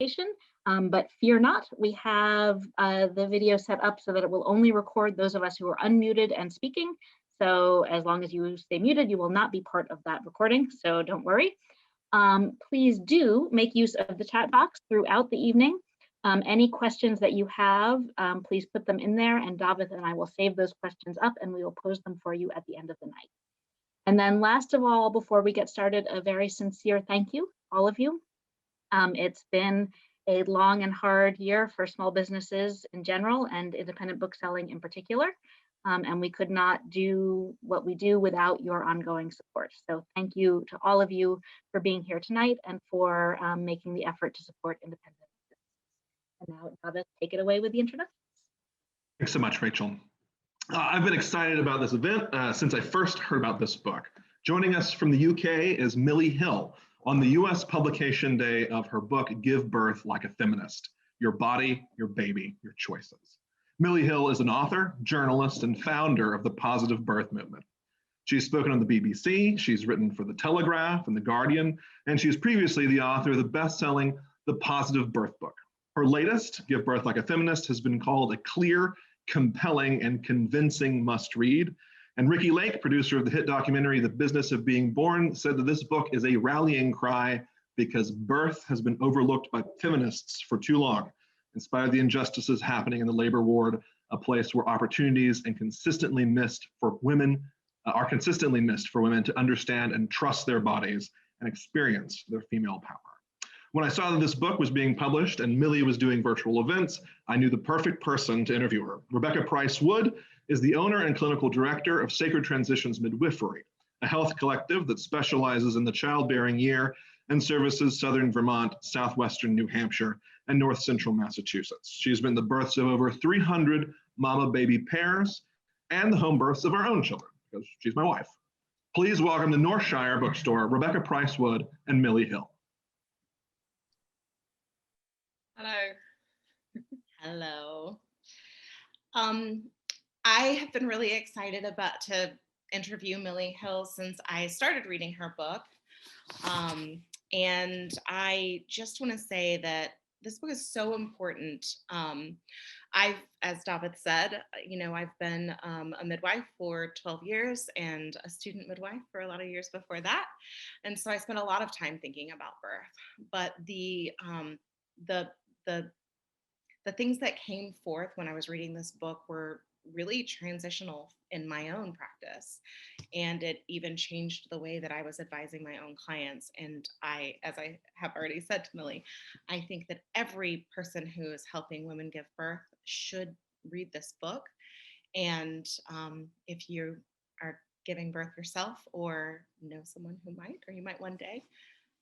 notification. But fear not, we have the video set up so that it will only record those of us who are unmuted and speaking. So as long as you stay muted, you will not be part of that recording, so don't worry. Please do make use of the chat box throughout the evening. Any questions that you have, please put them in there, and David and I will save those questions up and we will pose them for you at the end of the night. And then last of all, before we get started, a very sincere thank you, all of you. It's been a long and hard year for small businesses in general and independent book selling in particular. And we could not do what we do without your ongoing support. So thank you to all of you for being here tonight and for making the effort to support independent businesses. And now, David, take it away with the introductions. Thanks so much, Rachel. I've been excited about this event since I first heard about this book. Joining us from the UK is Millie Hill on the US publication day of her book, Give Birth Like a Feminist: Your Body, Your Baby, Your Choices. Millie Hill is an author, journalist, and founder of the positive birth movement. She's spoken on the BBC, she's written for The Telegraph and The Guardian, and she's previously the author of the best-selling The Positive Birth Book. Her latest, Give Birth Like a Feminist, has been called a clear, compelling, and convincing must-read. And Ricky Lake, producer of the hit documentary The Business of Being Born, said that this book is a rallying cry because birth has been overlooked by feminists for too long. In spite of the injustices happening in the labor ward, a place where opportunities and consistently missed for women are consistently missed for women to understand and trust their bodies and experience their female power. When I saw that this book was being published and Millie was doing virtual events, I knew the perfect person to interview her. Rebecca Price Wood is the owner and clinical director of Sacred Transitions Midwifery, a health collective that specializes in the childbearing year and services southern Vermont, southwestern New Hampshire, and north central Massachusetts. She's been the births of over 300 mama-baby pairs and the home births of our own children, because she's my wife. Please welcome the Northshire bookstore, Rebecca Price Wood and Millie Hill. Hello. Hello. I have been really excited to interview Millie Hill since I started reading her book. And I just want to say that this book is so important. As David said, I've been a midwife for 12 years and a student midwife for a lot of years before that. And so I spent a lot of time thinking about birth. But the things that came forth when I was reading this book were really transitional in my own practice. And it even changed the way that I was advising my own clients. And as I have already said to Millie, I think that every person who is helping women give birth should read this book. And if you are giving birth yourself or know someone who might, or you might one day,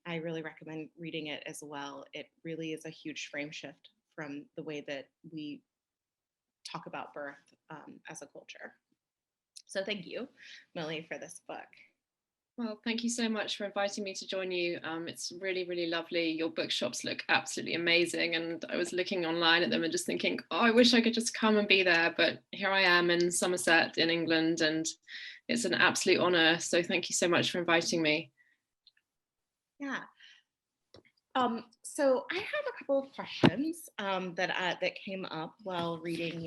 I really recommend reading it as well. It really is a huge frame shift from the way that we talk about birth as a culture. So thank you, Millie, for this book. Well, thank you so much for inviting me to join you. It's really, really lovely. Your bookshops look absolutely amazing. And I was looking online at them and just thinking, oh, I wish I could just come and be there. But here I am in Somerset in England, and it's an absolute honor. So thank you so much for inviting me. Yeah. So I have a couple of questions that came up while reading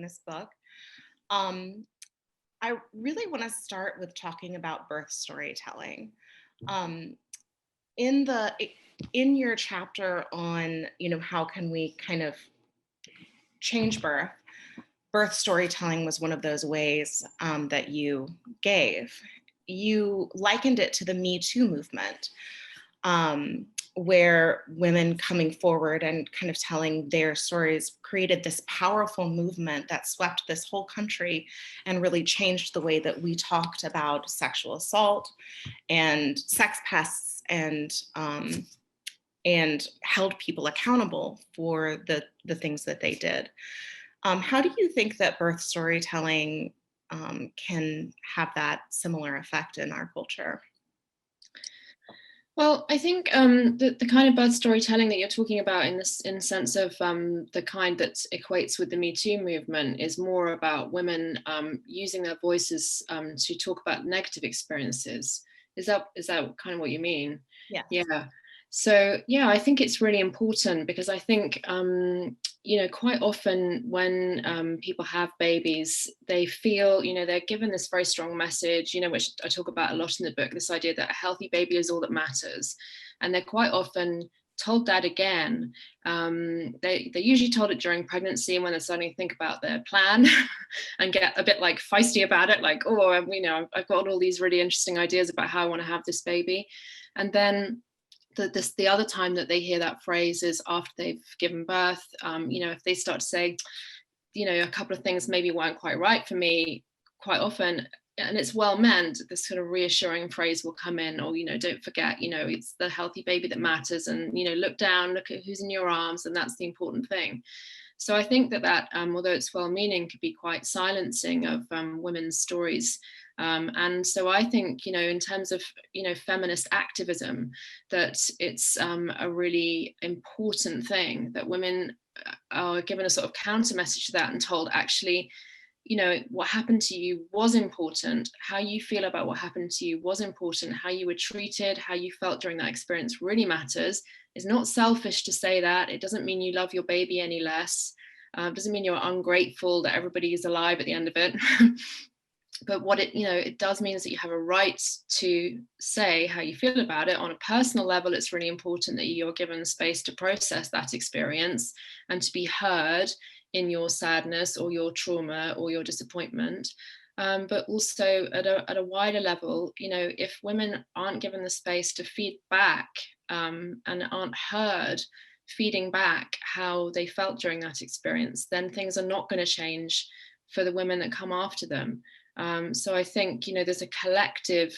this book. I really want to start with talking about birth storytelling. In your chapter on how can we kind of change birth storytelling was one of those ways that you gave. You likened it to the Me Too movement. Where women coming forward and kind of telling their stories created this powerful movement that swept this whole country and really changed the way that we talked about sexual assault and sex pests and held people accountable for the things that they did. How do you think that birth storytelling can have that similar effect in our culture? Well, I think the kind of birth storytelling that you're talking about in the sense of the kind that equates with the Me Too movement is more about women using their voices to talk about negative experiences. Is that kind of what you mean? Yeah. Yeah. So yeah, I think it's really important, because I think quite often when people have babies, they feel, they're given this very strong message, which I talk about a lot in the book, this idea that a healthy baby is all that matters. And they're quite often told that again. They're usually told it during pregnancy, when they're starting to think about their plan and get a bit like feisty about it, like, oh, I've got all these really interesting ideas about how I want to have this baby. And then the other time that they hear that phrase is after they've given birth. If they start to say, a couple of things maybe weren't quite right for me, quite often, and it's well meant, this sort of reassuring phrase will come in, or don't forget, it's the healthy baby that matters, and look down, look at who's in your arms, and that's the important thing. So I think that although it's well-meaning, could be quite silencing of women's stories. And so I think, in terms of, feminist activism, that it's a really important thing that women are given a sort of counter message to that and told, actually, what happened to you was important. How you feel about what happened to you was important. How you were treated, how you felt during that experience really matters. It's not selfish to say that. It doesn't mean you love your baby any less. It doesn't mean you're ungrateful that everybody is alive at the end of it. But what it does mean is that you have a right to say how you feel about it. On a personal level, it's really important that you're given space to process that experience and to be heard in your sadness or your trauma or your disappointment. But also at a wider level, if women aren't given the space to feed back and aren't heard feeding back how they felt during that experience, then things are not going to change for the women that come after them. So I think, there's a collective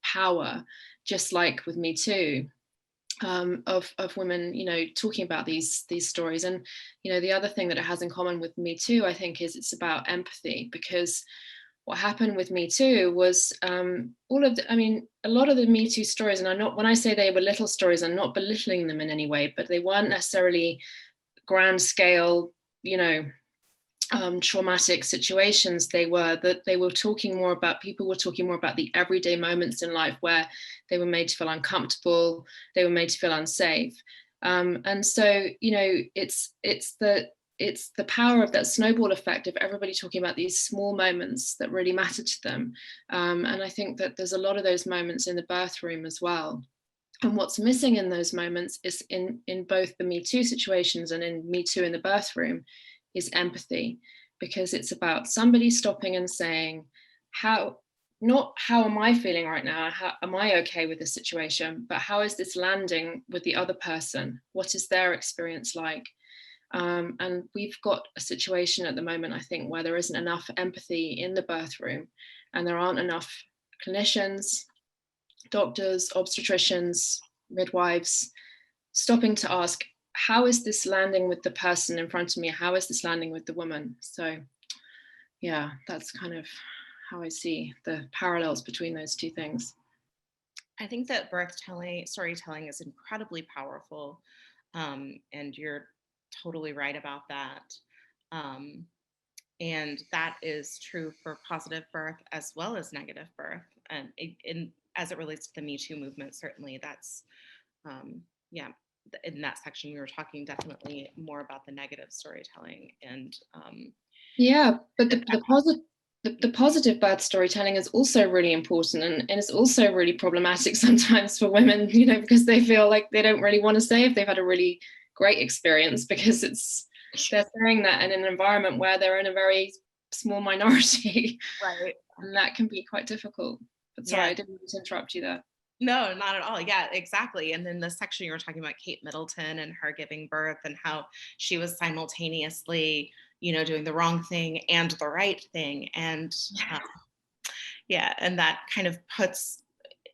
power, just like with Me Too, of women, talking about these stories. And, the other thing that it has in common with Me Too, I think, is it's about empathy, because what happened with Me Too was a lot of the Me Too stories, and when I say they were little stories, I'm not belittling them in any way, but they weren't necessarily grand scale, traumatic situations. People were talking more about the everyday moments in life where they were made to feel uncomfortable, they were made to feel unsafe. And so, it's the power of that snowball effect of everybody talking about these small moments that really matter to them. And I think that there's a lot of those moments in the birth room as well. And what's missing in those moments is in both the Me Too situations and in Me Too in the birth room is empathy, because it's about somebody stopping and saying, not how am I feeling right now? How am I okay with this situation? But how is this landing with the other person? What is their experience like? And we've got a situation at the moment, I think, where there isn't enough empathy in the birth room, and there aren't enough clinicians, doctors, obstetricians, midwives, stopping to ask, how is this landing with the person in front of me? How is this landing with the woman? So yeah, that's kind of how I see the parallels between those two things. I think that storytelling is incredibly powerful. And you're totally right about that. And that is true for positive birth as well as negative birth. And as it relates to the Me Too movement, certainly that's, in that section we were talking definitely more about the negative storytelling. And but the positive birth storytelling is also really important, and it's also really problematic sometimes for women, because they feel like they don't really want to say if they've had a really great experience, because they're saying that in an environment where they're in a very small minority. Right. And that can be quite difficult. But sorry, I didn't mean to interrupt you there. No, not at all. Yeah, exactly. And then the section you were talking about Kate Middleton and her giving birth and how she was simultaneously, doing the wrong thing and the right thing. And and that kind of puts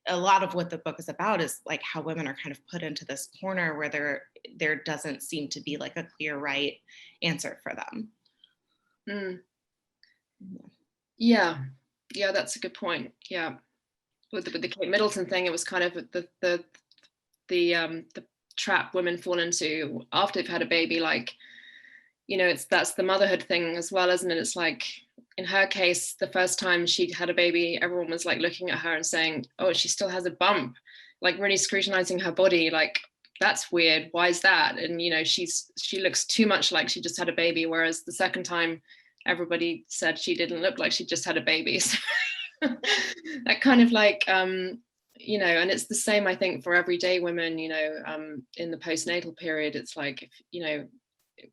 a lot of what the book is about is like how women are kind of put into this corner where there doesn't seem to be like a clear right answer for them. Yeah, that's a good point. Yeah. With the Kate Middleton thing, it was kind of the trap women fall into after they've had a baby. Like, that's the motherhood thing as well, isn't it? It's like in her case, the first time she'd had a baby, everyone was like looking at her and saying, "Oh, she still has a bump," like really scrutinizing her body, like, that's weird, why is that? And you know, she looks too much like she just had a baby, whereas the second time everybody said she didn't look like she just had a baby. So that kind of like you know, and it's the same, I think, for everyday women, you know, in the postnatal period. It's like, if, you know,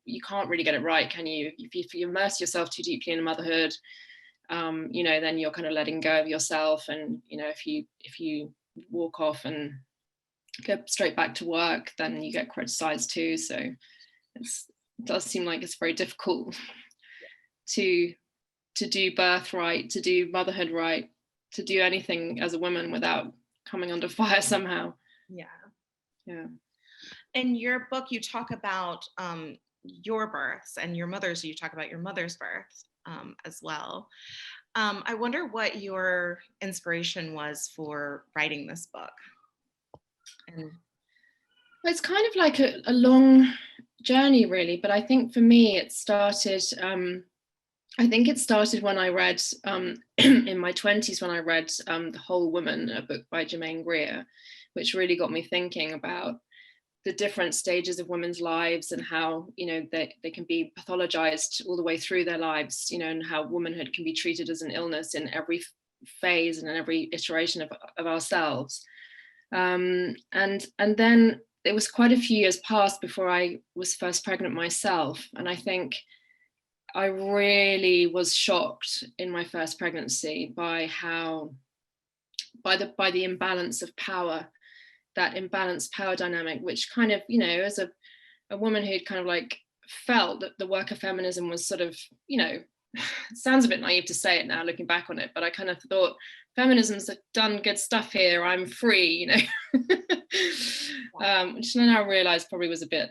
you can't really get it right, can you? If you immerse yourself too deeply in motherhood, you know, then you're kind of letting go of yourself. And you know, if you walk off and go straight back to work, then you get criticized too. So it does seem like it's very difficult to do birth right, to do motherhood right, to do anything as a woman without coming under fire somehow. Yeah. In your book, you talk about your births and your mother's. You talk about your mother's birth as well. I wonder what your inspiration was for writing this book. And it's kind of like a long journey, really. But I think for me, it started. I think it started when I read, in my 20s, when I read The Whole Woman, a book by Germaine Greer, which really got me thinking about the different stages of women's lives and how, you know, they can be pathologized all the way through their lives, you know, and how womanhood can be treated as an illness in every phase and in every iteration of ourselves. And then it was quite a few years past before I was first pregnant myself. And I think I really was shocked in my first pregnancy by the imbalance of power, that imbalanced power dynamic, which kind of, you know, as a woman who'd kind of like felt that the work of feminism was sort of, you know, it sounds a bit naive to say it now looking back on it, but I kind of thought feminism's done good stuff here, I'm free, you know. Which I now realize probably was a bit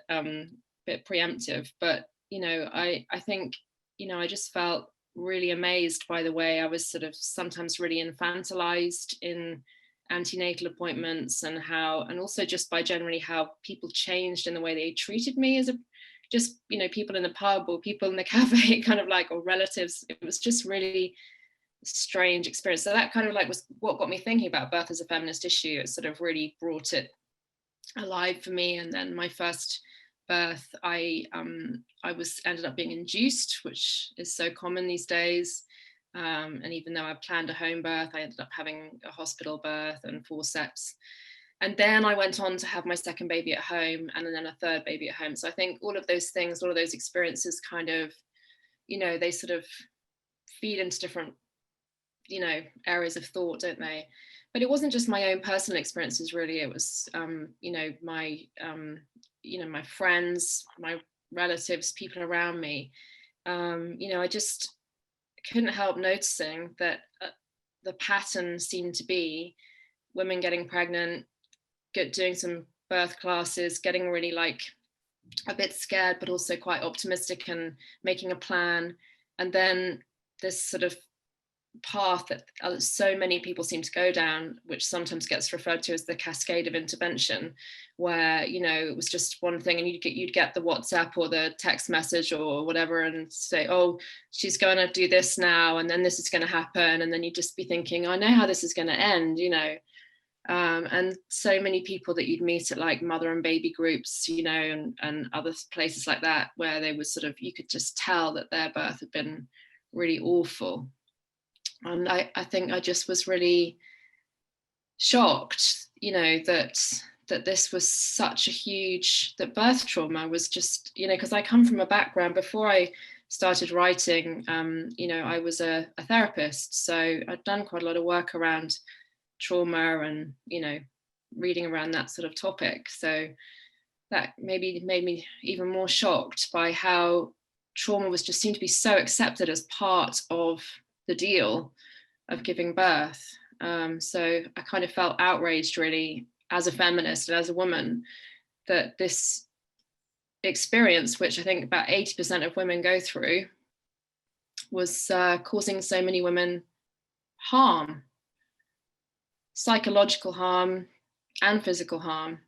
preemptive, but you know, I think, you know, I just felt really amazed by the way I was sort of sometimes really infantilized in antenatal appointments, and also just by generally how people changed in the way they treated me as just, you know, people in the pub or people in the cafe, kind of like, or relatives. It was just really strange experience. So that kind of like was what got me thinking about birth as a feminist issue. It sort of really brought it alive for me. And then my first birth, I ended up being induced, which is so common these days. And even though I planned a home birth, I ended up having a hospital birth and forceps. And then I went on to have my second baby at home, and then a third baby at home. So I think all of those things, all of those experiences kind of, you know, they sort of feed into different, you know, areas of thought, don't they? But it wasn't just my own personal experiences, really. It was, you know, my friends, my relatives, people around me. You know, I just couldn't help noticing that the pattern seemed to be women getting pregnant, doing some birth classes, getting really like a bit scared, but also quite optimistic and making a plan. And then this sort of path that so many people seem to go down, which sometimes gets referred to as the cascade of intervention, where, you know, it was just one thing and you'd get the WhatsApp or the text message or whatever and say, oh, she's going to do this now, and then this is going to happen. And then you'd just be thinking, I know how this is going to end, you know. And so many people that you'd meet at like mother and baby groups, you know, and other places like that, where they was sort of, you could just tell that their birth had been really awful. And I think I just was really shocked, you know, that this was such a huge, that birth trauma was just, you know, because I come from a background before I started writing, you know, I was a therapist. So I'd done quite a lot of work around trauma and, you know, reading around that sort of topic. So that maybe made me even more shocked by how trauma was just seemed to be so accepted as part of the deal of giving birth. So I kind of felt outraged, really, as a feminist and as a woman, that this experience, which I think about 80% of women go through, was causing so many women harm, psychological harm and physical harm.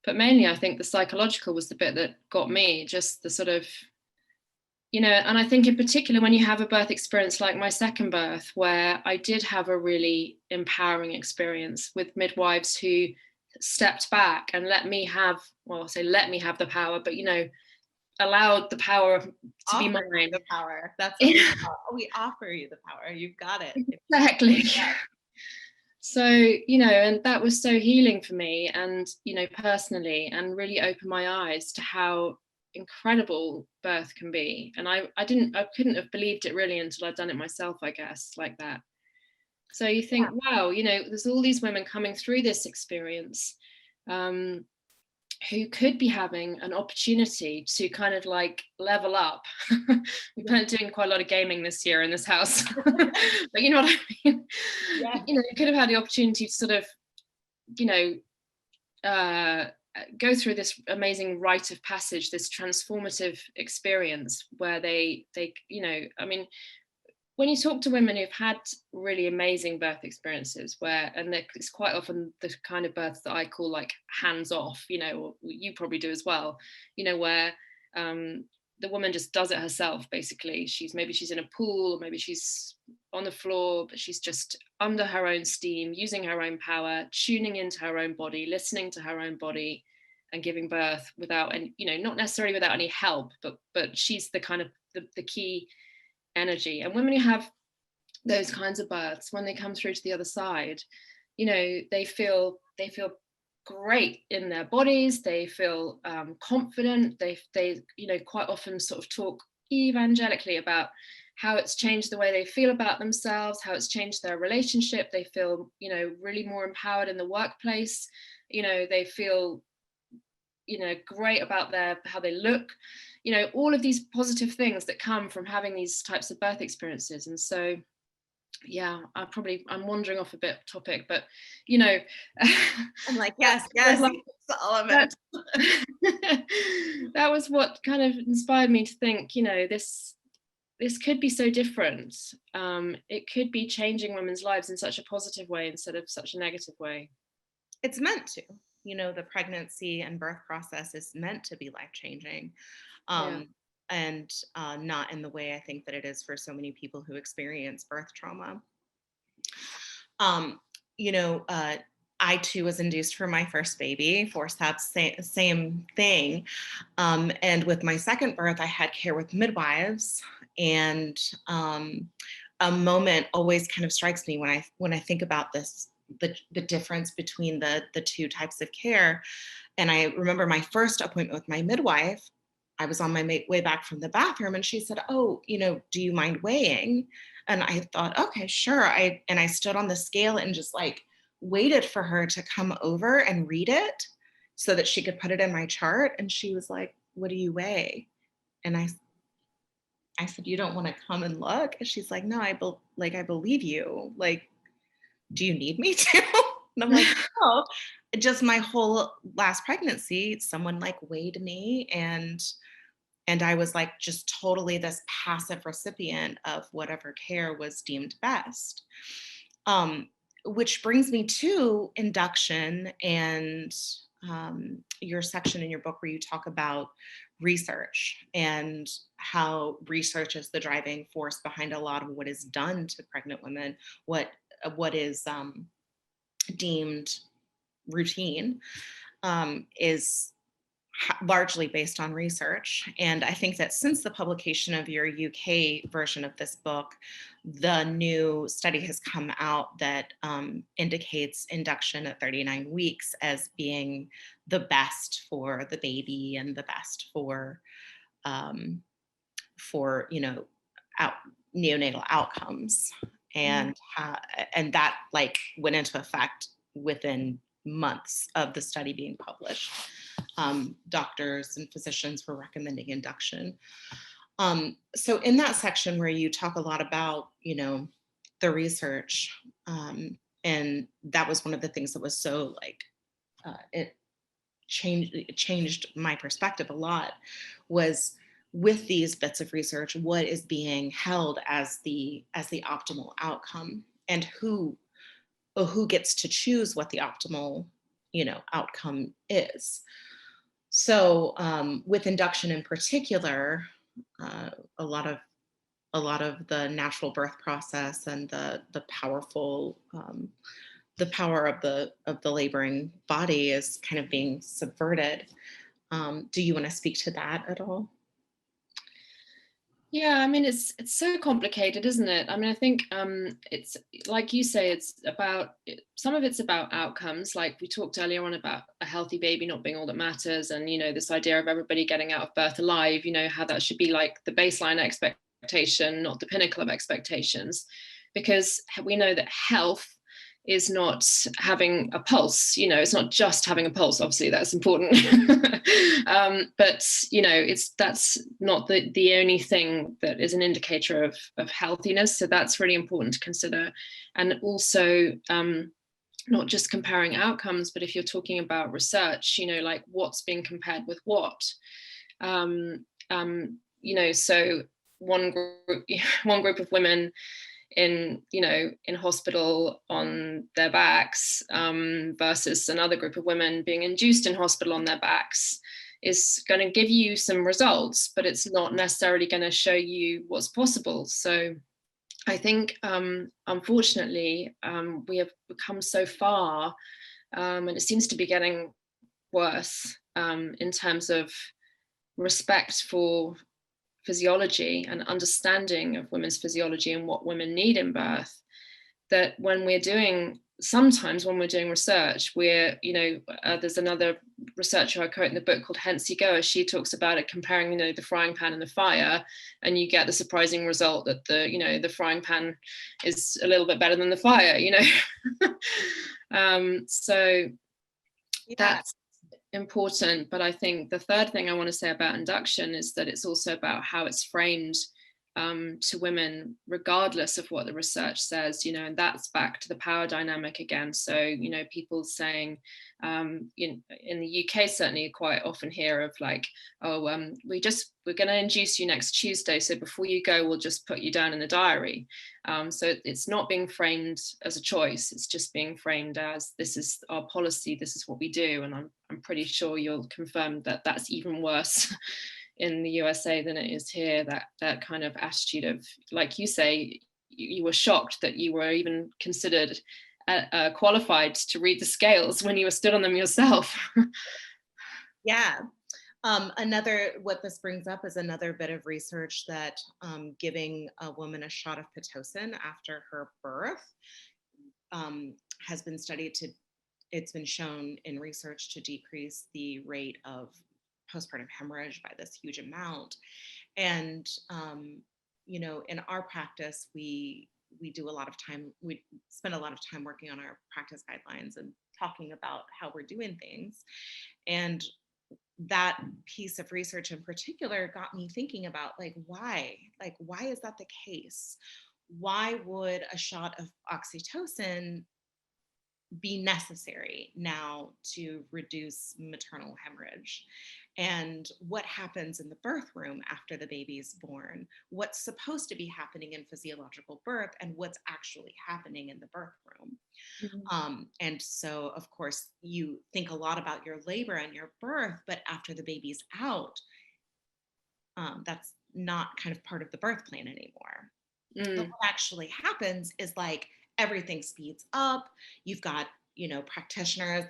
But mainly I think the psychological was the bit that got me, just the sort of, you know, and I think in particular when you have a birth experience like my second birth, where I did have a really empowering experience with midwives who stepped back and let me have, well, I'll say let me have the power, but, you know, allowed the power to be mine. The power. That's what we offer you the power. You've got it. Exactly. So, you know, and that was so healing for me, and, you know, personally, and really opened my eyes to how incredible birth can be. And I couldn't have believed it really until I'd done it myself, I guess, like that. So you think, wow, you know, there's all these women coming through this experience who could be having an opportunity to kind of like level up. We've been doing quite a lot of gaming this year in this house, but you know what I mean? Yeah. You know, they could have had the opportunity to sort of, you know, go through this amazing rite of passage, this transformative experience where they, you know, I mean, when you talk to women who've had really amazing birth experiences where, and it's quite often the kind of births that I call like hands off, you know, or you probably do as well, you know, where the woman just does it herself, basically. Maybe she's in a pool, or maybe she's on the floor, but she's just under her own steam, using her own power, tuning into her own body, listening to her own body, and giving birth without any, you know, not necessarily without any help, but she's the kind of the key energy. And women who have those kinds of births, when they come through to the other side, you know, they feel great in their bodies, they feel confident, they you know, quite often sort of talk evangelically about how it's changed the way they feel about themselves, how it's changed their relationship. They feel, you know, really more empowered in the workplace, you know, they feel, you know, great about how they look, you know, all of these positive things that come from having these types of birth experiences. And so, yeah, I'm wandering off a bit topic, but, you know, I'm like, yes, it's all of it. That was what kind of inspired me to think, you know, this could be so different. It could be changing women's lives in such a positive way instead of such a negative way. It's meant to, you know, the pregnancy and birth process is meant to be life-changing. And not in the way I think that it is for so many people who experience birth trauma. You know, I too was induced for my first baby, forceps, same thing. And with my second birth, I had care with midwives, and a moment always kind of strikes me when I think about this, the difference between the two types of care. And I remember my first appointment with my midwife. I was on my way back from the bathroom, and she said, "Oh, you know, do you mind weighing?" And I thought, okay, sure. I stood on the scale and just like waited for her to come over and read it so that she could put it in my chart. And she was like, "What do you weigh?" And I said, "You don't want to come and look?" And she's like, "No, I believe you. Like, do you need me to?" And I'm like, "Oh, just my whole last pregnancy, someone like weighed me, and I was like just totally this passive recipient of whatever care was deemed best." Which brings me to induction and your section in your book where you talk about research and how research is the driving force behind a lot of what is done to pregnant women, what is deemed routine, is largely based on research. And I think that since the publication of your UK version of this book, the new study has come out that indicates induction at 39 weeks as being the best for the baby and the best for you know, neonatal outcomes. And that like went into effect within months of the study being published. Doctors and physicians were recommending induction. So in that section where you talk a lot about, you know, the research, and that was one of the things that was so like, it changed my perspective a lot, was with these bits of research, what is being held as the optimal outcome, and who gets to choose what the optimal, you know, outcome is. So with induction in particular, a lot of the natural birth process and the powerful the power of the laboring body is kind of being subverted. Do you want to speak to that at all? Yeah, I mean, it's so complicated, isn't it? I mean, I think it's like you say, it's about, some of it's about outcomes, like we talked earlier on about a healthy baby not being all that matters, and, you know, this idea of everybody getting out of birth alive, you know, how that should be like the baseline expectation, not the pinnacle of expectations, because we know that health is not having a pulse, you know, it's not just having a pulse, obviously that's important. But, you know, that's not the only thing that is an indicator of healthiness. So that's really important to consider. And also, not just comparing outcomes, but if you're talking about research, you know, like what's being compared with what, you know, so one group of women in hospital on their backs versus another group of women being induced in hospital on their backs is going to give you some results, but it's not necessarily going to show you what's possible. So I think, unfortunately, we have become so far, and it seems to be getting worse in terms of respect for physiology and understanding of women's physiology and what women need in birth, that sometimes when we're doing research, there's another researcher I quote in the book called Hensi Goer. She talks about it comparing, you know, the frying pan and the fire, and you get the surprising result that the frying pan is a little bit better than the fire, you know. So yeah. That's important. But I think the third thing I want to say about induction is that it's also about how it's framed to women, regardless of what the research says, you know, and that's back to the power dynamic again. So, you know, people saying, in the UK, certainly quite often hear of like, oh, we're going to induce you next Tuesday, so before you go, we'll just put you down in the diary. So it's not being framed as a choice, it's just being framed as, this is our policy, this is what we do. And I'm pretty sure you'll confirm that that's even worse in the USA than it is here, that kind of attitude of, like you say, you were shocked that you were even considered qualified to read the scales when you were stood on them yourself. Yeah. What this brings up is another bit of research that giving a woman a shot of Pitocin after her birth has been studied it's been shown in research to decrease the rate of postpartum hemorrhage by this huge amount. And, you know, in our practice, we spend a lot of time working on our practice guidelines and talking about how we're doing things. And that piece of research in particular got me thinking about why is that the case? Why would a shot of oxytocin be necessary now to reduce maternal hemorrhage? And what happens in the birth room after the baby's born? What's supposed to be happening in physiological birth and what's actually happening in the birth room? Mm-hmm. And so, of course, you think a lot about your labor and your birth, but after the baby's out, that's not kind of part of the birth plan anymore. But what actually happens is everything speeds up. You've got, you know, practitioners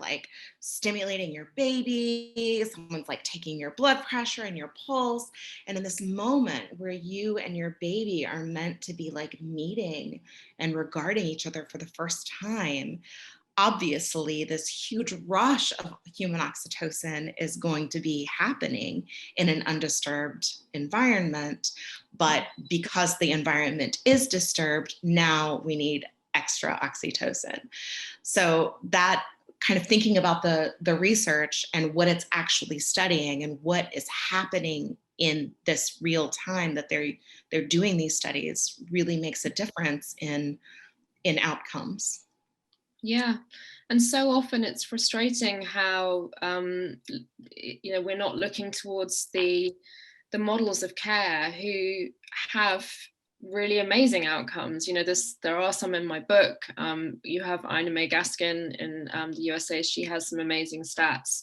stimulating your baby, someone's taking your blood pressure and your pulse. And in this moment where you and your baby are meant to be meeting and regarding each other for the first time, obviously this huge rush of human oxytocin is going to be happening in an undisturbed environment. But because the environment is disturbed, now we need extra oxytocin. So that kind of thinking about the research and what it's actually studying and what is happening in this real time that they're doing these studies really makes a difference in outcomes. Yeah. And so often it's frustrating how, you know, we're not looking towards the models of care who have really amazing outcomes. There are some in my book. You have Ina May Gaskin in the USA. She has some amazing stats.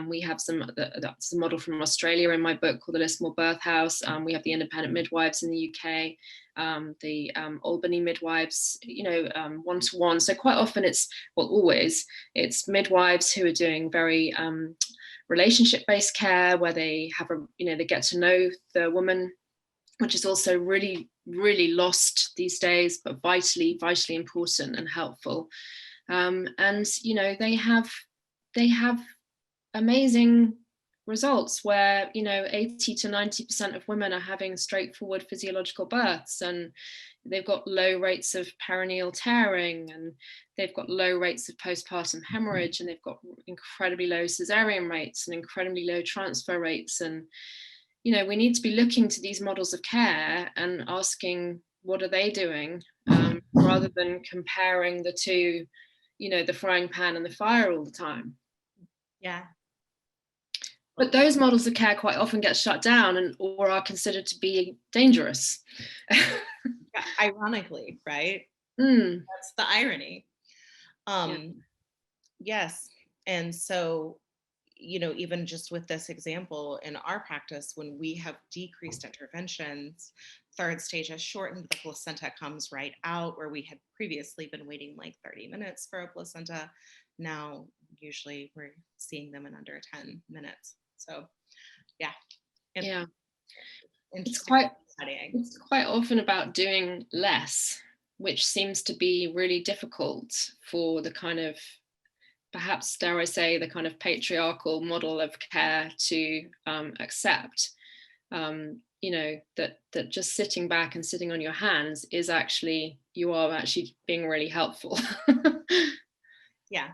We have that's a model from Australia in my book called the Lismore Birth House. We have the independent midwives in the UK, the Albany midwives, one-to-one. So quite often always, it's midwives who are doing very relationship-based care, where they have they get to know the woman, which is also really, really lost these days, but vitally important and helpful. And they have amazing results where 80 to 90% of women are having straightforward physiological births, and they've got low rates of perineal tearing, and they've got low rates of postpartum hemorrhage, and they've got incredibly low cesarean rates and incredibly low transfer rates. And we need to be looking to these models of care and asking, what are they doing, rather than comparing the two, the frying pan and the fire all the time. Yeah. But those models of care quite often get shut down or are considered to be dangerous. Yeah, ironically, right? That's the irony. Yes. And so, even just with this example in our practice, when we have decreased interventions, third stage has shortened, the placenta comes right out, where we had previously been waiting like 30 minutes for a placenta. Now, usually we're seeing them in under 10 minutes. So, yeah. Yeah. It's quite often about doing less, which seems to be really difficult for the kind of, perhaps, dare I say, the kind of patriarchal model of care to accept. That just sitting back and sitting on your hands is actually, you are actually being really helpful. Yeah.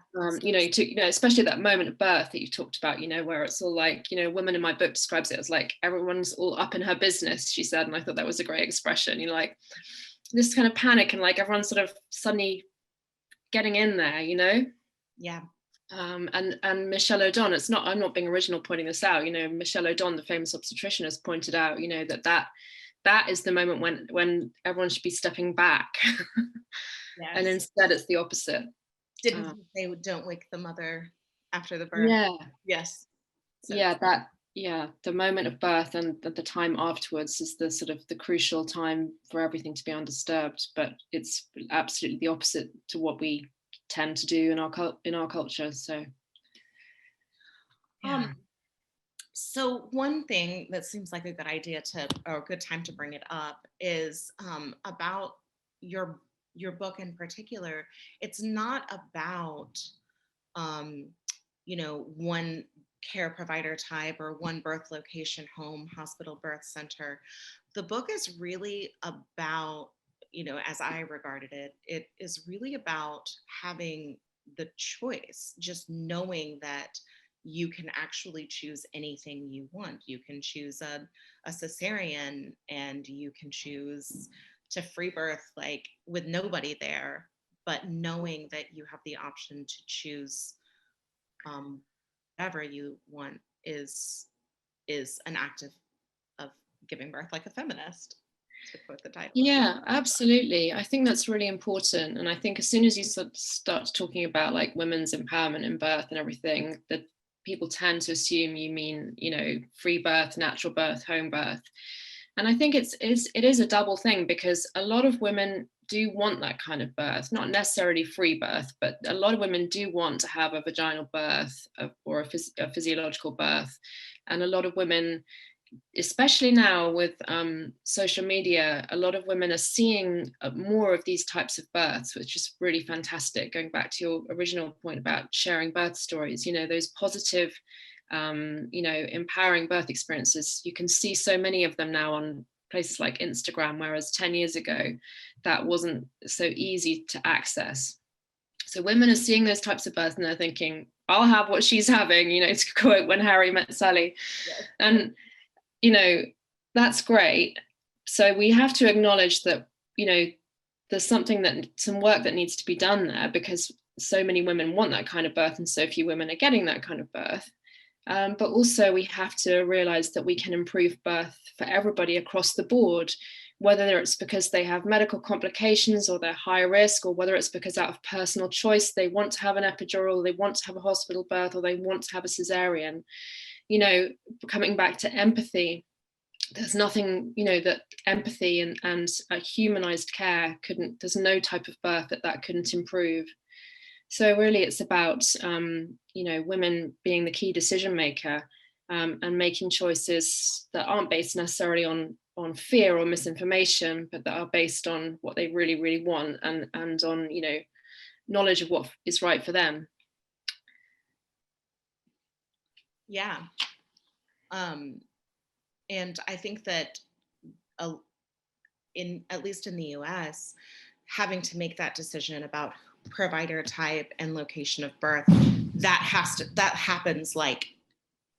Especially that moment of birth that you talked about, where it's all like, woman in my book describes it as like everyone's all up in her business, she said, and I thought that was a great expression. Like this kind of panic, and like everyone's sort of suddenly getting in there, Yeah. And Michelle O'Don, I'm not being original pointing this out, Michelle O'Don, the famous obstetrician, pointed out, that is the moment when everyone should be stepping back. Yes. And instead it's the opposite. Didn't you say don't wake the mother after the birth? Yeah. Yes. So. Yeah, the moment of birth and the time afterwards is the sort of the crucial time for everything to be undisturbed, but it's absolutely the opposite to what we tend to do in our culture. So yeah. So one thing that seems like a good idea or a good time to bring it up is about your book in particular. It's not about one care provider type or one birth location, home, hospital, birth center. The book is really about, as I regarded it, it is really about having the choice, just knowing that you can actually choose anything you want. You can choose a cesarean, and you can choose to free birth, like with nobody there, but knowing that you have the option to choose whatever you want is an act of giving birth, like a feminist, to quote the title. Yeah, absolutely. I think that's really important. And I think as soon as you start talking about like women's empowerment in birth and everything, that people tend to assume you mean, free birth, natural birth, home birth. And I think it is a double thing, because a lot of women do want that kind of birth, not necessarily free birth, but a lot of women do want to have a vaginal birth or a physiological birth. And a lot of women, especially now with social media, a lot of women are seeing more of these types of births, which is really fantastic. Going back to your original point about sharing birth stories, those positive, empowering birth experiences, you can see so many of them now on places like Instagram, whereas 10 years ago, that wasn't so easy to access. So women are seeing those types of births and they're thinking, I'll have what she's having, to quote When Harry Met Sally. Yes. And that's great. So we have to acknowledge that, there's some work that needs to be done there, because so many women want that kind of birth and so few women are getting that kind of birth. But also we have to realize that we can improve birth for everybody across the board whether it's because they have medical complications or they're high risk, or whether it's because out of personal choice, they want to have an epidural, they want to have a hospital birth, or they want to have a cesarean. You know, coming back to empathy, there's nothing, you know, that empathy and humanized care couldn't, there's no type of birth that couldn't improve. So really it's about, you know, women being the key decision maker, and making choices that aren't based necessarily on fear or misinformation, but that are based on what they really, really want, and on, you know, knowledge of what is right for them. Yeah. And I think that at least in the US, having to make that decision about provider type and location of birth, that happens like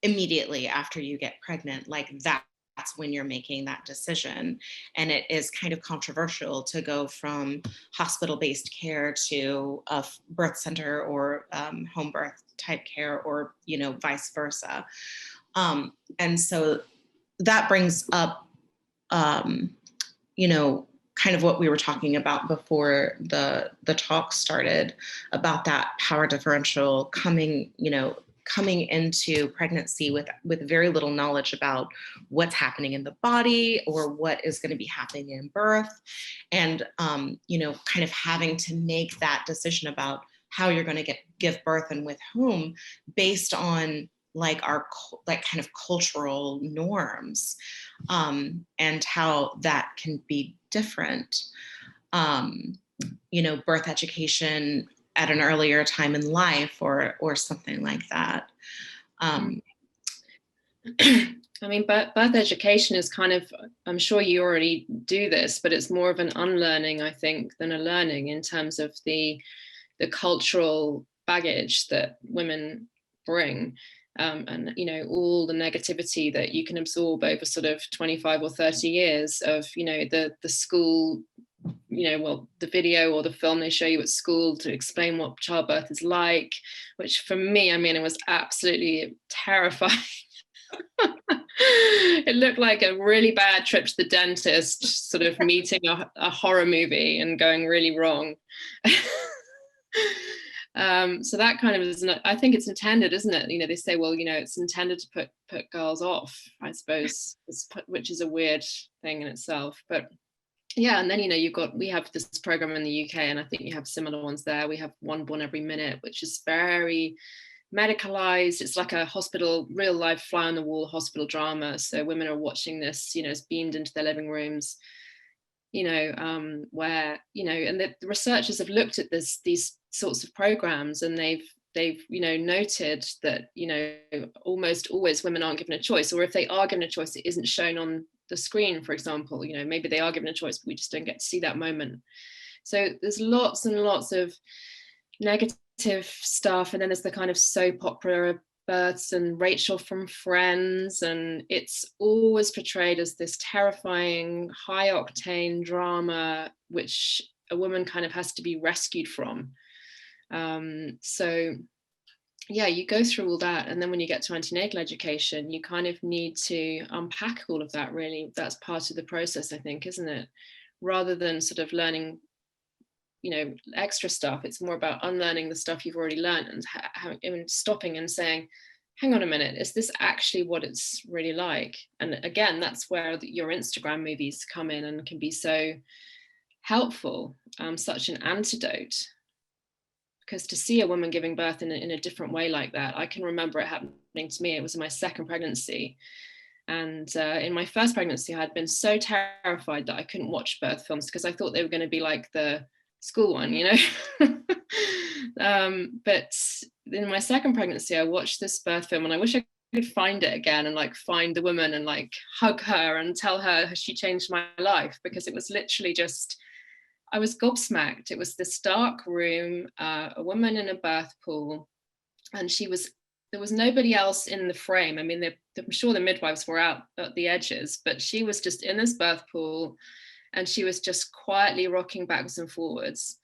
immediately after you get pregnant. Like that's when you're making that decision. And it is kind of controversial to go from hospital-based care to a birth center or home birth type care, or, you know, vice versa. And so that brings up, you know, kind of what we were talking about before the talk started, about that power differential coming into pregnancy with very little knowledge about what's happening in the body or what is going to be happening in birth, and you know, kind of having to make that decision about how you're going to give birth and with whom, based on like our kind of cultural norms, and how that can be different. You know, birth education at an earlier time in life, or something like that. I mean, birth education is kind of, I'm sure you already do this, but it's more of an unlearning, I think, than a learning, in terms of the cultural baggage that women bring. And, you know, all the negativity that you can absorb over sort of 25 or 30 years of, you know, the school, you know, well, the video or the film they show you at school to explain what childbirth is like, which for me, I mean, it was absolutely terrifying. It looked like a really bad trip to the dentist, sort of meeting a horror movie and going really wrong. So that kind of is, I think it's intended, isn't it? You know, they say, well, you know, it's intended to put girls off, I suppose, which is a weird thing in itself. But yeah, and then, you know, we have this program in the UK, and I think you have similar ones there. We have One Born Every Minute, which is very medicalized. It's like a hospital, real life fly on the wall hospital drama. So women are watching this, you know, it's beamed into their living rooms, you know, where, you know, and the researchers have looked at these sorts of programs, and they've you know, noted that, you know, almost always women aren't given a choice, or if they are given a choice, it isn't shown on the screen, for example. You know, maybe they are given a choice, but we just don't get to see that moment. So there's lots and lots of negative stuff, and then there's the kind of soap opera births and Rachel from Friends, and it's always portrayed as this terrifying high octane drama which a woman kind of has to be rescued from. So yeah, you go through all that, and then when you get to antenatal education, you kind of need to unpack all of that. Really, that's part of the process, I think, isn't it? Rather than sort of learning, you know, extra stuff, it's more about unlearning the stuff you've already learned, and stopping and saying, hang on a minute, is this actually what it's really like? And again, that's where your Instagram movies come in and can be so helpful, such an antidote. Because to see a woman giving birth in a different way like that, I can remember it happening to me. It was in my second pregnancy. And in my first pregnancy, I had been so terrified that I couldn't watch birth films because I thought they were going to be like the school one, you know. But in my second pregnancy, I watched this birth film, and I wish I could find it again and like find the woman and like hug her and tell her she changed my life, because it was literally just, I was gobsmacked. It was this dark room, a woman in a birth pool, and there was nobody else in the frame. I mean, I'm sure the midwives were out at the edges, but she was just in this birth pool, and she was just quietly rocking backwards and forwards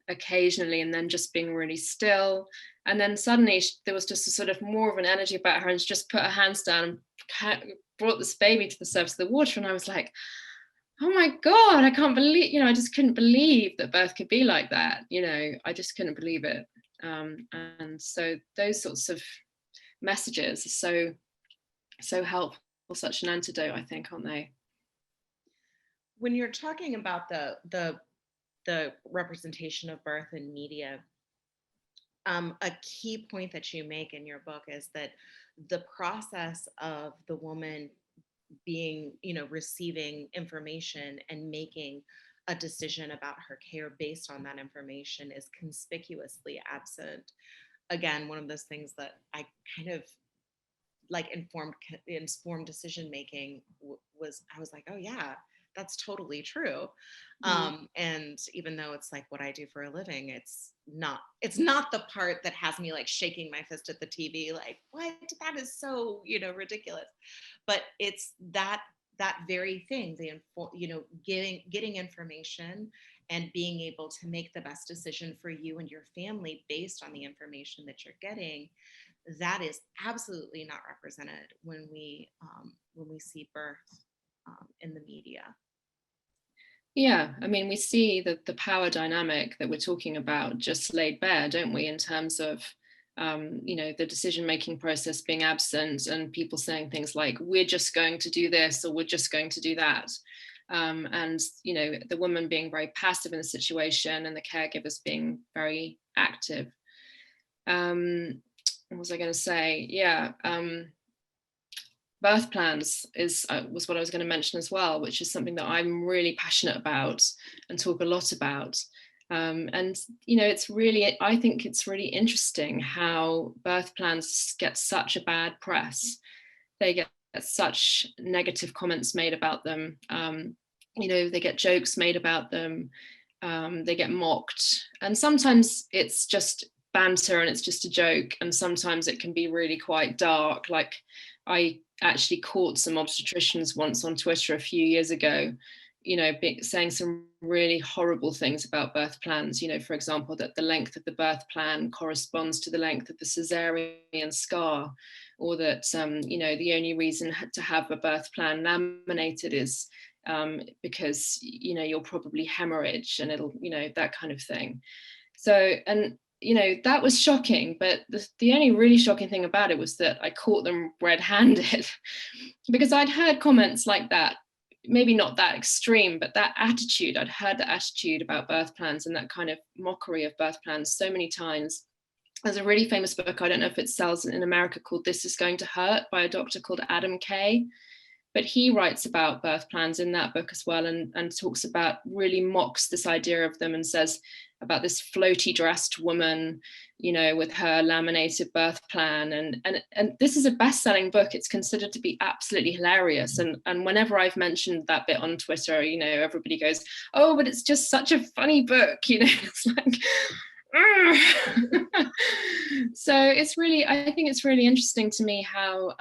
occasionally, and then just being really still. And then suddenly there was just a sort of more of an energy about her, and she just put her hands down and brought this baby to the surface of the water. And I was like, oh my God, I can't believe, I just couldn't believe that birth could be like that. I just couldn't believe it. And so those sorts of messages are so helpful, such an antidote, I think, aren't they? When you're talking about the representation of birth in media, a key point that you make in your book is that the process of the woman being, receiving information and making a decision about her care based on that information is conspicuously absent. Again, one of those things that I kind of like informed decision making was, I was like, oh yeah, that's totally true. And even though it's like what I do for a living, it's not the part that has me like shaking my fist at the TV, like, what? That is so, ridiculous. But it's that very thing, getting information and being able to make the best decision for you and your family based on the information that you're getting. That is absolutely not represented when we see birth in the media. Yeah, I mean, we see the power dynamic that we're talking about just laid bare, don't we, in terms of the decision-making process being absent and people saying things like, we're just going to do this or we're just going to do that. And the woman being very passive in the situation and the caregivers being very active. What was I going to say? Yeah. Birth plans was what I was going to mention as well, which is something that I'm really passionate about and talk a lot about. And I think it's really interesting how birth plans get such a bad press. They get such negative comments made about them. They get jokes made about them. They get mocked, and sometimes it's just banter and it's just a joke, and sometimes it can be really quite dark. Like, I actually caught some obstetricians once on Twitter a few years ago, saying some really horrible things about birth plans. For example, that the length of the birth plan corresponds to the length of the cesarean scar, or that, the only reason to have a birth plan laminated is because, you'll probably hemorrhage and it'll, that kind of thing. So, and that was shocking, but the only really shocking thing about it was that I caught them red-handed because I'd heard comments like that, maybe not that extreme, but that attitude, I'd heard that attitude about birth plans and that kind of mockery of birth plans so many times. There's a really famous book, I don't know if it sells in America, called This Is Going to Hurt by a doctor called Adam Kay. But he writes about birth plans in that book as well, and talks about, really mocks this idea of them and says about this floaty dressed woman, with her laminated birth plan. And this is a best-selling book. It's considered to be absolutely hilarious. And whenever I've mentioned that bit on Twitter, everybody goes, oh, but it's just such a funny book, it's like, so I think it's really interesting to me how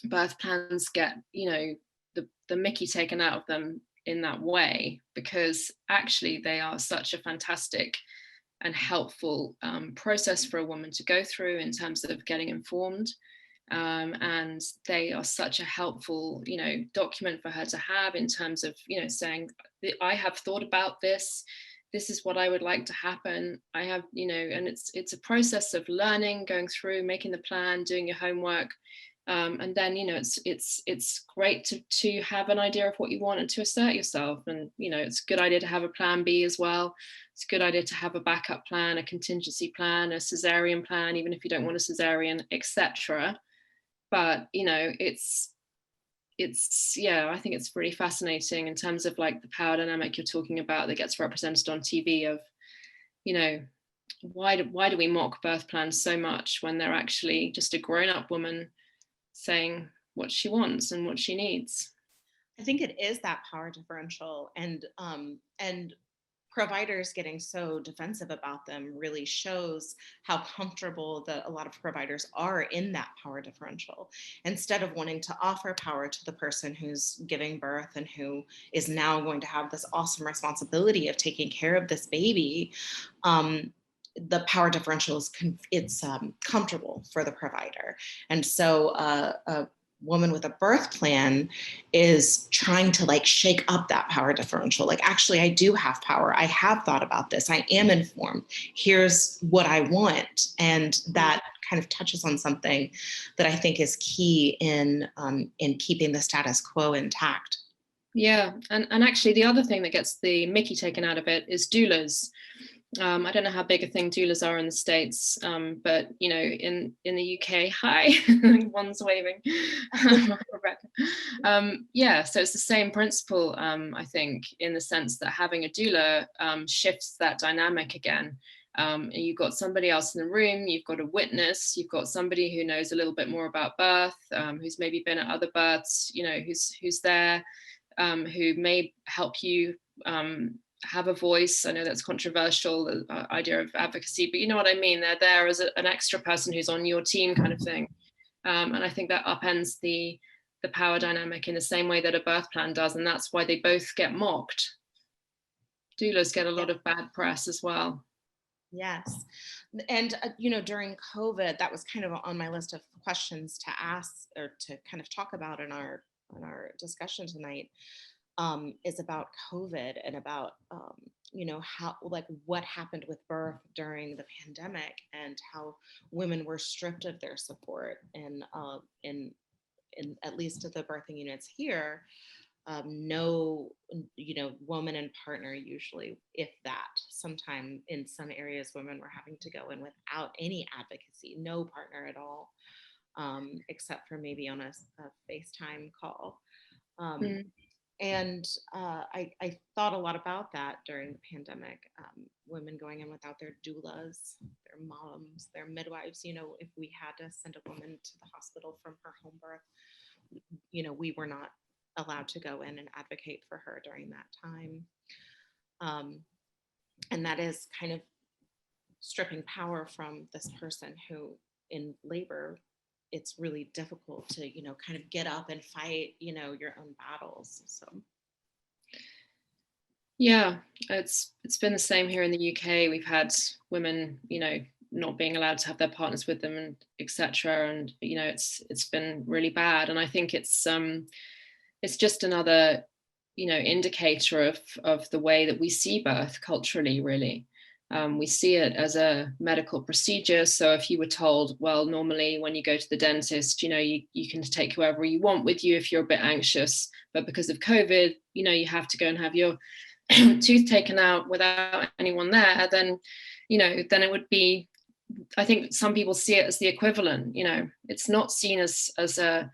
birth plans get, the mickey taken out of them in that way, because actually they are such a fantastic and helpful process for a woman to go through in terms of getting informed. And they are such a helpful, document for her to have in terms of, saying, I have thought about this. This is what I would like to happen. I have, and it's a process of learning, going through, making the plan, doing your homework. And then, it's great to have an idea of what you want and to assert yourself. And, it's a good idea to have a plan B as well. It's a good idea to have a backup plan, a contingency plan, a cesarean plan, even if you don't want a cesarean, etc. But, it's I think it's really fascinating in terms of like the power dynamic you're talking about that gets represented on TV of, why do we mock birth plans so much when they're actually just a grown-up woman saying what she wants and what she needs? I think it is that power differential, and providers getting so defensive about them really shows how comfortable a lot of providers are in that power differential, instead of wanting to offer power to the person who's giving birth and who is now going to have this awesome responsibility of taking care of this baby. The power differential is comfortable for the provider. And so woman with a birth plan is trying to like shake up that power differential. Like, actually, I do have power. I have thought about this. I am informed. Here's what I want. And that kind of touches on something that I think is key in keeping the status quo intact. Yeah, and actually the other thing that gets the mickey taken out of it is doulas. I don't know how big a thing doulas are in the States, but you know, in the UK, hi, one's waving, Rebecca. Yeah, so it's the same principle, I think, in the sense that having a doula shifts that dynamic again. You've got somebody else in the room, you've got a witness, you've got somebody who knows a little bit more about birth, who's maybe been at other births, you know, who's there, who may help you have a voice. I know that's controversial, the idea of advocacy, but you know what I mean. They're there as an extra person who's on your team kind of thing. And I think that upends the power dynamic in the same way that a birth plan does. And that's why they both get mocked. Doulas get a lot of bad press as well. Yes. And, you know, during COVID, that was kind of on my list of questions to ask or to kind of talk about in our discussion tonight. Is about COVID and about, you know, how, like, what happened with birth during the pandemic and how women were stripped of their support. And in at least at the birthing units here, no, you know, woman and partner usually, if that. Sometime in some areas, women were having to go in without any advocacy, no partner at all, except for maybe on a FaceTime call. And I thought a lot about that during the pandemic. Women going in without their doulas, their moms, their midwives. You know, if we had to send a woman to the hospital from her home birth, you know, we were not allowed to go in and advocate for her during that time. And that is kind of stripping power from this person who in labor, it's really difficult to, you know, kind of get up and fight, you know, your own battles. So. Yeah, it's been the same here in the UK. We've had women, you know, not being allowed to have their partners with them and etc. And, you know, it's been really bad. And I think it's just another, you know, indicator of the way that we see birth culturally, really. We see it as a medical procedure. So if you were told, well, normally when you go to the dentist, you know, you can take whoever you want with you if you're a bit anxious, but because of COVID, you know, you have to go and have your tooth taken out without anyone there, then, you know, then it would be, I think some people see it as the equivalent, you know, it's not seen as a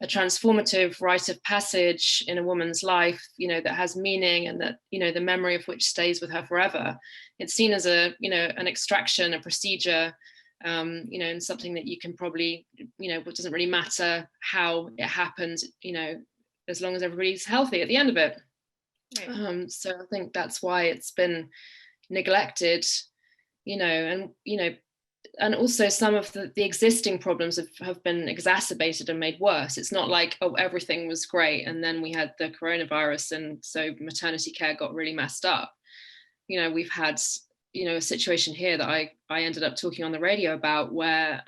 transformative rite of passage in a woman's life, you know, that has meaning and that, you know, the memory of which stays with her forever. It's seen as a, you know, an extraction, a procedure, you know, and something that you can probably, you know, it doesn't really matter how it happened, you know, as long as everybody's healthy at the end of it. Right. So I think that's why it's been neglected, you know, and, you know, and also some of the existing problems have been exacerbated and made worse. It's not like, oh, everything was great and then we had the coronavirus and so maternity care got really messed up. You know, we've had, you know, a situation here that I ended up talking on the radio about where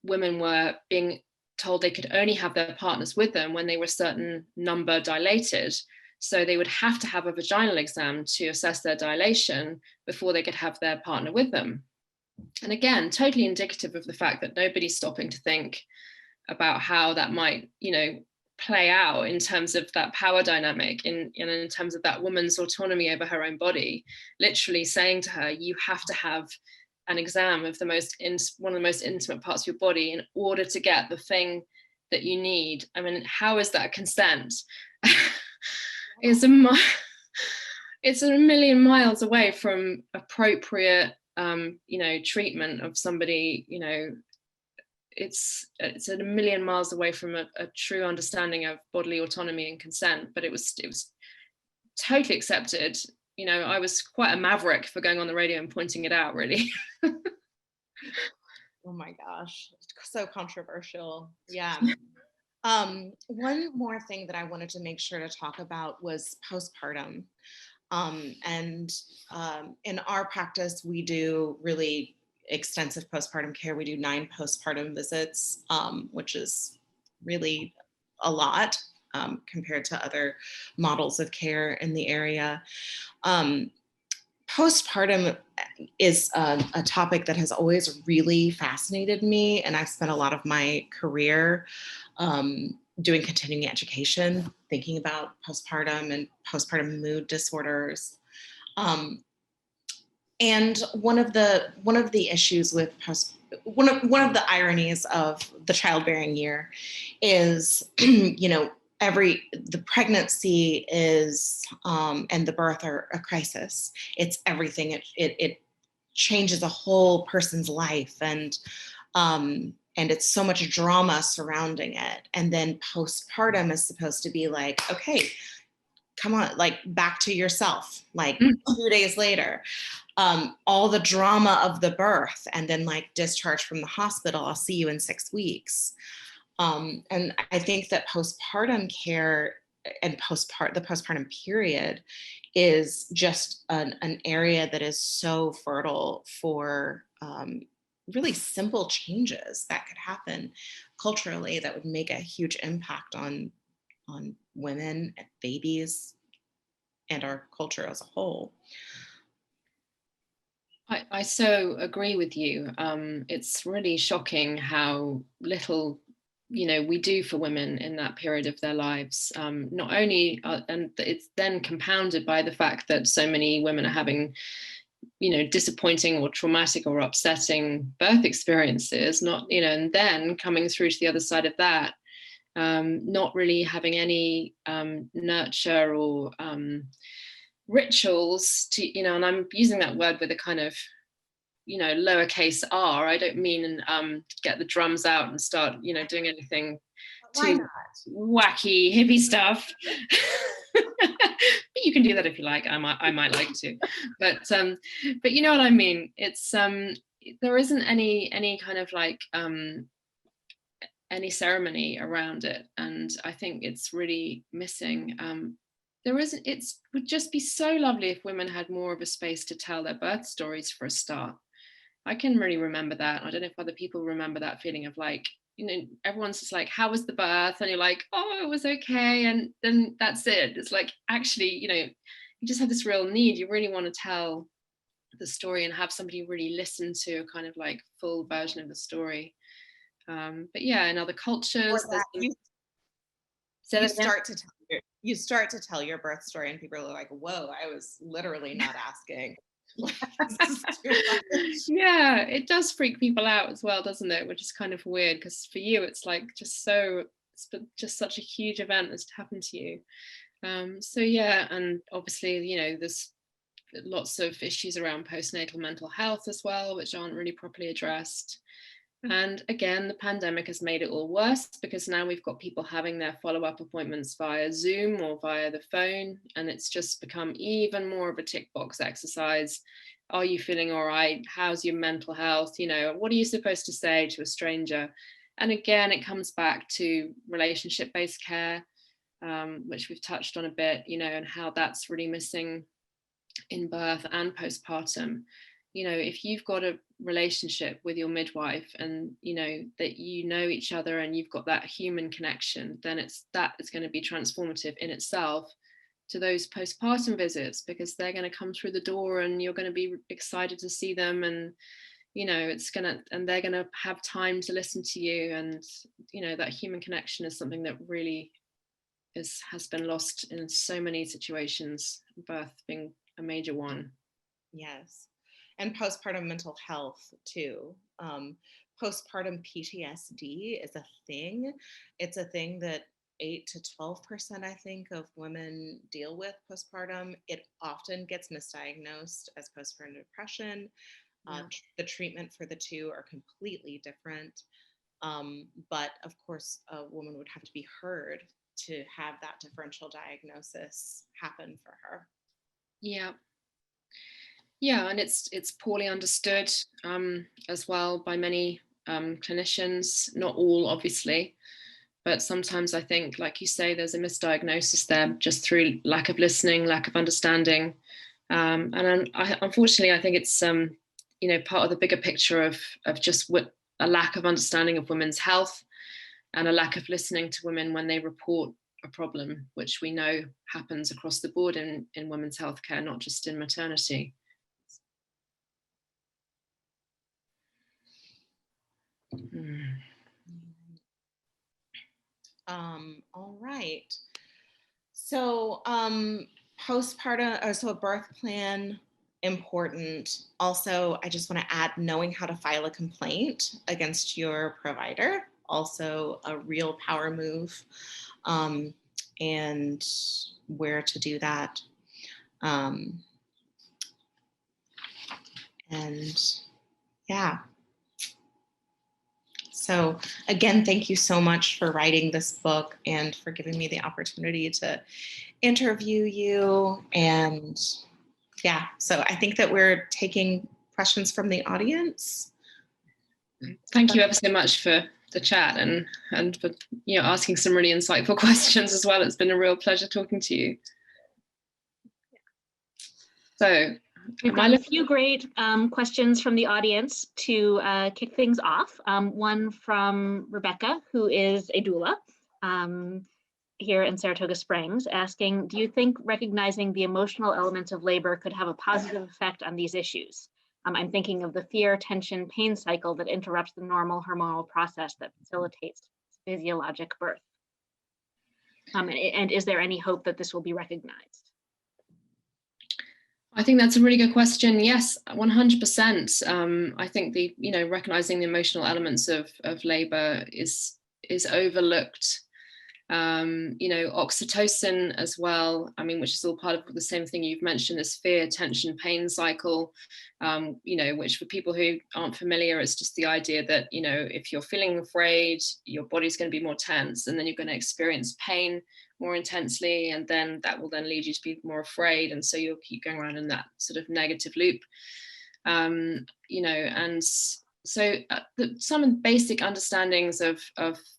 women were being told they could only have their partners with them when they were a certain number dilated. So they would have to have a vaginal exam to assess their dilation before they could have their partner with them. And again, totally indicative of the fact that nobody's stopping to think about how that might, you know, play out in terms of that power dynamic, in terms of that woman's autonomy over her own body, literally saying to her, you have to have an exam of one of the most intimate parts of your body in order to get the thing that you need. I mean, how is that consent? It's a million miles away from appropriate, you know, treatment of somebody. You know, it's a million miles away from a true understanding of bodily autonomy and consent. But it was totally accepted. You know, I was quite a maverick for going on the radio and pointing it out, really. Oh my gosh, so controversial. Yeah. One more thing that I wanted to make sure to talk about was postpartum. And in our practice, we do really extensive postpartum care. We do 9 postpartum visits, which is really a lot compared to other models of care in the area. Postpartum is a topic that has always really fascinated me, and I've spent a lot of my career doing continuing education, thinking about postpartum and postpartum mood disorders. And one of the issues with one of the ironies of the childbearing year is, you know, the pregnancy is and the birth are a crisis. It's everything. It changes a whole person's life, and it's so much drama surrounding it. And then postpartum is supposed to be like, okay, come on, like back to yourself, like 2 days later. All the drama of the birth, and then like discharge from the hospital, I'll see you in 6 weeks. And I think that postpartum care and the postpartum period is just an area that is so fertile for really simple changes that could happen culturally that would make a huge impact on women and babies and our culture as a whole. I so agree with you. It's really shocking how little, you know, we do for women in that period of their lives. Not only, and it's then compounded by the fact that so many women are having, you know, disappointing or traumatic or upsetting birth experiences, not, you know, and then coming through to the other side of that, not really having any nurture or rituals to, you know, and I'm using that word with a kind of, you know, lowercase r. I don't mean get the drums out and start, you know, doing anything too wacky hippie stuff. But you can do that if you like. I might like to, but you know what I mean. It's there isn't any kind of like any ceremony around it, and I think it's really missing. It would just be so lovely if women had more of a space to tell their birth stories for a start. I can really remember that. I don't know if other people remember that feeling of like, you know, everyone's just like, how was the birth? And you're like, oh, it was okay. And then that's it. It's like, actually, you know, you just have this real need. You really want to tell the story and have somebody really listen to a kind of like full version of the story. But yeah, in other cultures, you start to tell your birth story and people are like, whoa, I was literally not asking. Yeah, it does freak people out as well, doesn't it? Which is kind of weird, because for you it's like it's just such a huge event that's happened to you. So yeah, and obviously, you know, there's lots of issues around postnatal mental health as well, which aren't really properly addressed. And again, the pandemic has made it all worse, because now we've got people having their follow-up appointments via Zoom or via the phone, and it's just become even more of a tick box exercise. Are you feeling all right? How's your mental health? You know, what are you supposed to say to a stranger? And again, it comes back to relationship-based care, which we've touched on a bit, you know, and how that's really missing in birth and postpartum. You know, if you've got a relationship with your midwife and, you know, that you know each other and you've got that human connection, then that is going to be transformative in itself to those postpartum visits, because they're going to come through the door and you're going to be excited to see them, and, you know, and they're going to have time to listen to you. And, you know, that human connection is something that really has been lost in so many situations, birth being a major one. Yes. And postpartum mental health too. Postpartum PTSD is a thing. It's a thing that 8 to 12%, I think, of women deal with postpartum. It often gets misdiagnosed as postpartum depression. The treatment for the two are completely different. But of course, a woman would have to be heard to have that differential diagnosis happen for her. Yeah. Yeah, and it's poorly understood as well by many clinicians, not all obviously, but sometimes I think, like you say, there's a misdiagnosis there just through lack of listening, lack of understanding. And unfortunately, I think it's, you know, part of the bigger picture of just a lack of understanding of women's health and a lack of listening to women when they report a problem, which we know happens across the board in women's healthcare, not just in maternity. All right. So postpartum, so a birth plan, important. Also, I just want to add knowing how to file a complaint against your provider, also a real power move, and where to do that. And yeah. So again, thank you so much for writing this book and for giving me the opportunity to interview you. And yeah, so I think that we're taking questions from the audience. Thank you ever so much for the chat and for asking some really insightful questions as well. It's been a real pleasure talking to you. So we've got a few great questions from the audience to kick things off. One from Rebecca, who is a doula here in Saratoga Springs, asking, do you think recognizing the emotional elements of labor could have a positive effect on these issues? I'm thinking of the fear, tension, pain cycle that interrupts the normal hormonal process that facilitates physiologic birth. And is there any hope that this will be recognized? I think that's a really good question. Yes, 100%. I think recognizing the emotional elements of labor is overlooked. Oxytocin as well, which is all part of the same thing you've mentioned, this fear, tension, pain cycle, which for people who aren't familiar, it's just the idea that, if you're feeling afraid, your body's going to be more tense, and then you're going to experience pain more intensely, and then that will then lead you to be more afraid, and so you'll keep going around in that sort of negative loop. And so some basic understandings of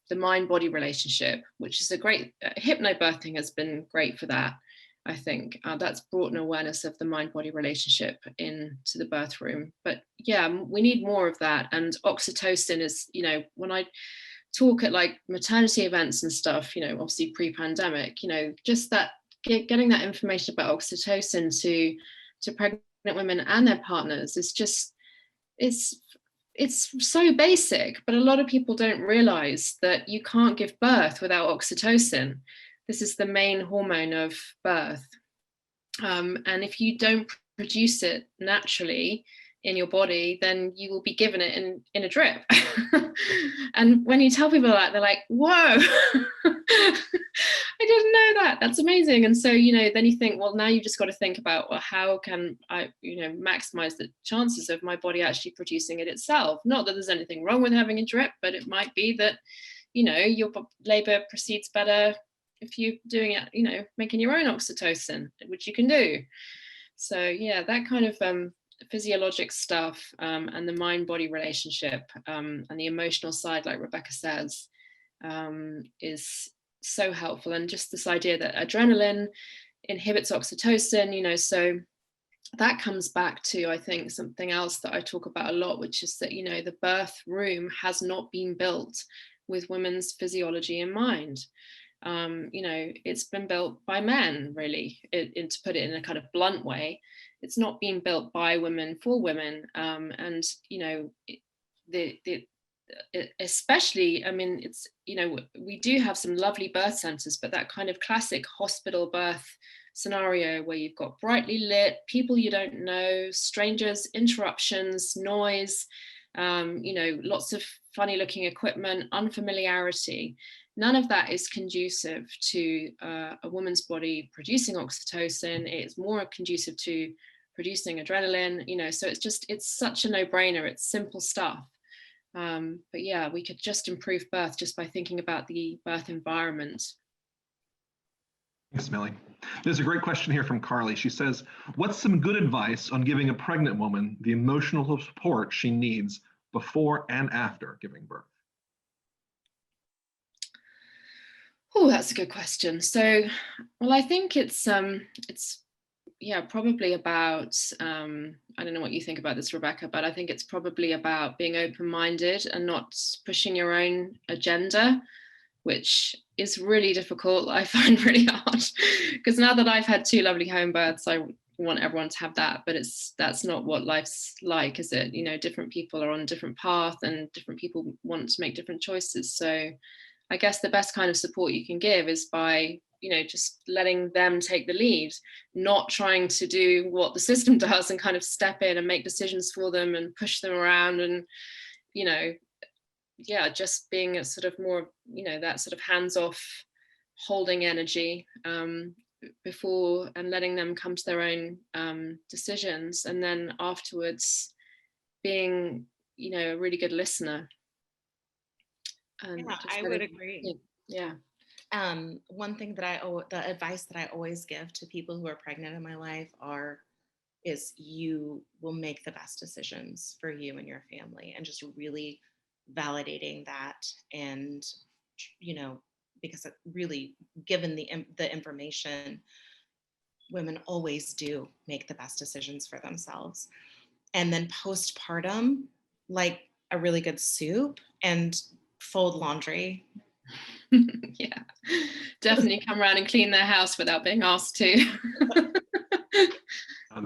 the mind-body relationship, which is a great, hypnobirthing has been great for that, I think. That's brought an awareness of the mind-body relationship into the birth room. But yeah, we need more of that. And oxytocin is, when I talk at like maternity events and stuff, obviously pre-pandemic, just that getting that information about oxytocin to pregnant women and their partners is just, it's so basic, but a lot of people don't realize that you can't give birth without oxytocin. This is the main hormone of birth. And if you don't produce it naturally in your body, then you will be given it in a drip. And when you tell people that, they're like, whoa, I didn't know that. That's amazing. And so, then you think, well, now you've just got to think about, well, how can I, maximize the chances of my body actually producing it itself? Not that there's anything wrong with having a drip, but it might be that, your labor proceeds better if you're doing it, making your own oxytocin, which you can do. So yeah, that kind of physiologic stuff and the mind-body relationship and the emotional side, like Rebecca says, is so helpful. And just this idea that adrenaline inhibits oxytocin, so that comes back to, I think, something else that I talk about a lot, which is that, the birth room has not been built with women's physiology in mind. It's been built by men, really, to put it in a kind of blunt way. It's not being built by women for women. And, especially, it's, we do have some lovely birth centers, but that kind of classic hospital birth scenario where you've got brightly lit, people you don't know, strangers, interruptions, noise, lots of funny looking equipment, unfamiliarity. None of that is conducive to a woman's body producing oxytocin. It's more conducive to producing adrenaline, so it's such a no-brainer. It's simple stuff. But yeah, we could just improve birth just by thinking about the birth environment. Thanks, Millie. There's a great question here from Carly. She says, what's some good advice on giving a pregnant woman the emotional support she needs before and after giving birth? Oh, that's a good question. So, well, I think it's probably about, I don't know what you think about this, Rebecca, but I think it's probably about being open-minded and not pushing your own agenda. which is really difficult. I find really hard because now that I've had 2 lovely home births, I want everyone to have that, but that's not what life's like, is it? You know, different people are on a different path and different people want to make different choices. So I guess the best kind of support you can give is by, you know, just letting them take the lead, not trying to do what the system does and kind of step in and make decisions for them and push them around, and, you know, yeah, just being a sort of more, you know, that sort of hands-off holding energy before, and letting them come to their own decisions, and then afterwards being, you know, a really good listener. And yeah, I would agree. Yeah. One thing that the advice that I always give to people who are pregnant in my life is you will make the best decisions for you and your family, and just really validating that. And, you know, because it really, given the information, women always do make the best decisions for themselves. And then postpartum, like a really good soup and fold laundry. Yeah, definitely come around and clean their house without being asked to.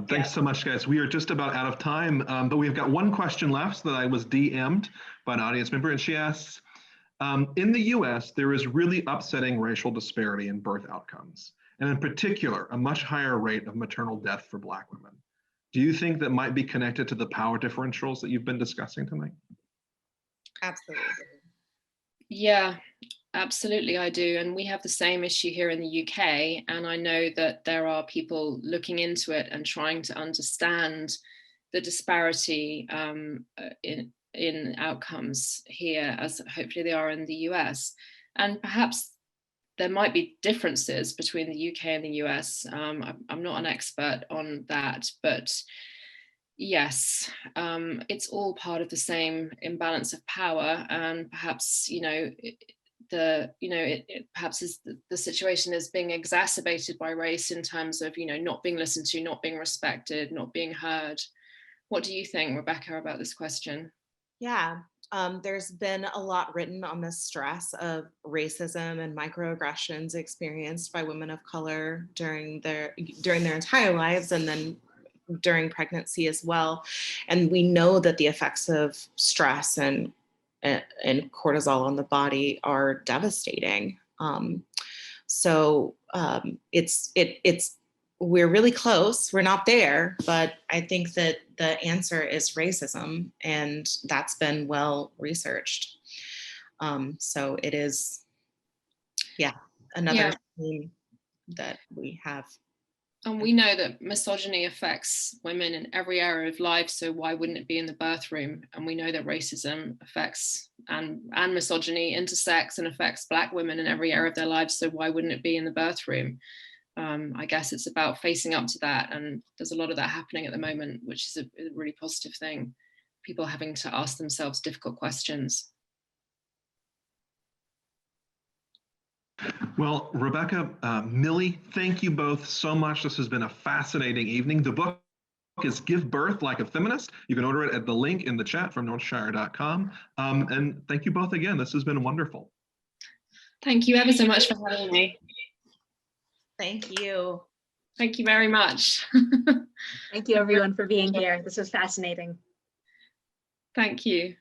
Thanks so much, guys. We are just about out of time, but we've got one question left that I was DM'd by an audience member, and she asks, in the US, there is really upsetting racial disparity in birth outcomes, and in particular, a much higher rate of maternal death for Black women. Do you think that might be connected to the power differentials that you've been discussing tonight? Absolutely. Yeah, absolutely, I do. And we have the same issue here in the UK. And I know that there are people looking into it and trying to understand the disparity in outcomes here, as hopefully they are in the US. And perhaps there might be differences between the UK and the US. I'm not an expert on that, but yes, it's all part of the same imbalance of power, and perhaps, you know, perhaps the situation is being exacerbated by race in terms of, you know, not being listened to, not being respected, not being heard. What do you think, Rebecca, about this question? Yeah, there's been a lot written on the stress of racism and microaggressions experienced by women of color during their entire lives, and then during pregnancy as well. And we know that the effects of stress and cortisol on the body are devastating. We're really close. We're not there, but I think that the answer is racism, and that's been well researched. So it is, another theme that we have. And we know that misogyny affects women in every area of life, so why wouldn't it be in the birth room? And we know that racism affects and misogyny intersects and affects Black women in every area of their lives, so why wouldn't it be in the birth room? I guess it's about facing up to that, and there's a lot of that happening at the moment, which is a really positive thing. People having to ask themselves difficult questions. Well, Rebecca, Millie, thank you both so much. This has been a fascinating evening. The book is Give Birth Like a Feminist. You can order it at the link in the chat from northshire.com. And thank you both again. This has been wonderful. Thank you ever so much for having me. Thank you. Thank you very much. Thank you everyone for being here. This was fascinating. Thank you.